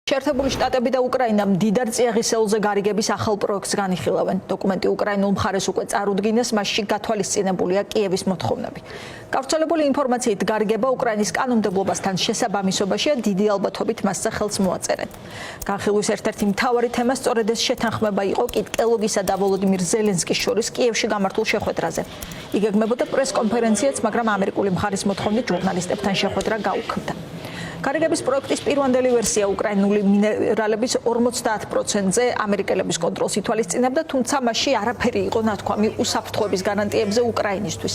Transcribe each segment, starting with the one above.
შეერთებული შტატები და უკრაინა მდიდარ წიაღისეულზე გარიგების ახალ პროექტს განიხილავენ. დოკუმენტი უკრაინულ მხარეს უკვე წარუდგინეს, მასში გათვალისწინებულია კიევის მოთხოვნები. გავრცელებული ინფორმაციით გარიგება უკრაინის კანონმდებლობასთან შესაბამისობაშია, დიდი ალბათობით მასზე ხელს მოაწერენ. განხილვის ერთ-ერთი მთავარი თემა სწორედ ეს შეთანხმება იყო კიტკელოგისა და ვოლოდიმირ ზელენსკის შორის კიევში გამართულ შეხვედრაზე. იგეგმებოდა პრესკონფერენციაც, მაგრამ ამერიკული მხარის მოთხოვნით ჟურნალისტებთან შეხვედრა გაუქმდა. გარიგების პროექტის პირვანდელი ვერსია უკრაინული მინერალების 50%-ზე ამერიკელების კონტროლს ითვალისწინებდა, თუმცა მასში არაფერი იყო ნათქვამი უსაფრთხოების გარანტიებზე უკრაინისთვის.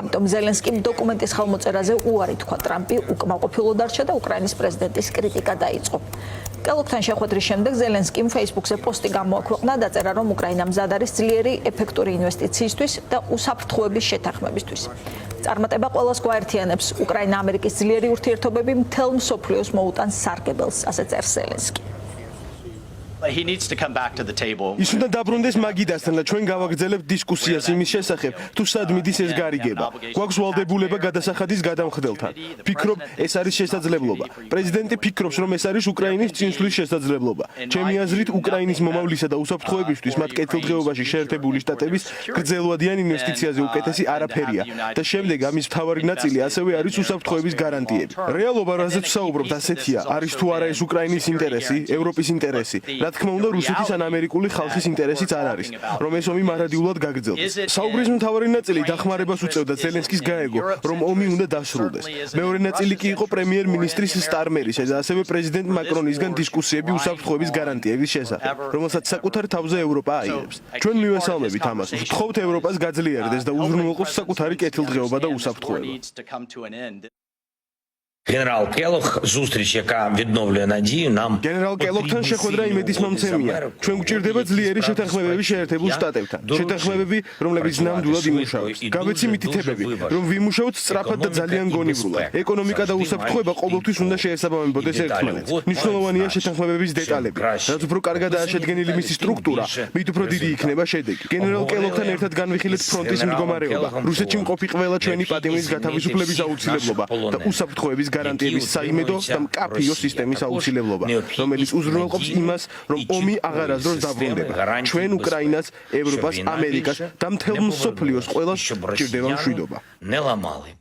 ამიტომ ზელენსკიმ დოკუმენტის ხელმოწერაზე უარი თქვა. ტრამპი უკმაყოფილო დარჩა და უკრაინის პრეზიდენტის კრიტიკა დაიწყო. კელოგთან შეხვედრის შემდეგ ზელენსკიმ Facebook-ზე პოსტი გამოაქვეყნა, დაწერა, რომ უკრაინა მზად არის ძლიერი ეფექტური ინვესტიციისთვის და უსაფრთხოების შეთანხმებისთვის. წარმატება ყველას გვაერთიანებს. უკრაინა-ამერიკის ძლიერი ურთიერთობები მთელ მსოფლიოს მოუტანს სარგებელს, ასე წერს ზელენსკი. He needs to come back to the table. ის უნდა დაბრუნდეს მაგიდასთან და ჩვენ გავაგრძელებთ დისკუსიას იმის შესახებ, თუ სად მიდის ეს გარიგება. გვაქვს ვალდებულება გადასახადის გადამხდელთან. ფიქრობ, ეს არის შესაძლებლობა. პრეზიდენტი ფიქრობს, რომ ეს არის უკრაინის წინსვლის შესაძლებლობა. ჩემი აზრით, უკრაინის მომავლისა და უსაფრთხოებისთვის მათ კეთილდღეობაში შეერთებული შტატების გრძელვადიან ინვესტიციაზე უკეთესი არაფერია და შემდეგ ამის მთავარი ნაწილი ასევე არის უსაფრთხოების გარანტიები. რეალობა, რაზეც ვსაუბრობთ, ასეთია, არის თუ არა ეს უკრაინის ინტერესი, ევროპის ინტერესი. რა თქმა უნდა, რუსეთის ან ამერიკული ხალხის ინტერესიც არ არის, რომ ეს ომი მარადიულად გაგრძელდეს. საუბრის მთავარი ნაწილი დახმარებას უწევდა ზელენსკის გაეგო, რომ ომი უნდა დასრულდეს. მეორე ნაწილი კი იყო პრემიერ-მინისტრის სტარმერისა და ასევე პრეზიდენტ მაკრონისგან დისკუსიები უსაფრთხოების გარანტიების შესახებ, რომელსაც საკუთარ თავზე ევროპა აიღებს. ჩვენ მივესალმებით ამას, ვთხოვთ ევროპას გაძლიერდეს და უზრუნველყოს საკუთარი კეთილდღეობა და უსაფრთხოება. Генерал Келог зустріч, яка відновлює надію нам. გენერალ კელოგთან შეხვედრა იმედის მომცემია. ჩვენ გვჭირდება ძლიერი შეთანხმებები შეერთებულ შტატებთან. შეთანხმებები, რომლებიც ნამდვილად იმუშავებს. გავეცი მითითებები, რომ ვიმუშაოთ სწრაფად და ძალიან გონივრულად. ეკონომიკა და უსაფრთხოება ყოველთვის უნდა შეესაბამებოდეს ერთმანეთს. მნიშვნელოვანია შეთანხმებების დეტალები. რაც უფრო კარგადაა შედგენილი მისი სტრუქტურა, მით უფრო დიდი იქნება შედეგი. გენერალ კელოგთან ერთად განვიხილეთ ფრონტის მდგომარეობა. რუსეთში მყოფი ყველა ჩვენი პატიმრის გათავისუფლების აუცილებლობა და უსაფრთხოების გარანტიების საიმედო და მკაფიო სისტემის აუცილებლობა, რომელიც უზრუნველყოფს იმას, რომ ომი აღარასდროს დაბრუნდება. ჩვენ უკრაინას, ევროპას, ამერიკას და მთელ მსოფლიოს ყველას ჭირდება მშვიდობა. Не ламали.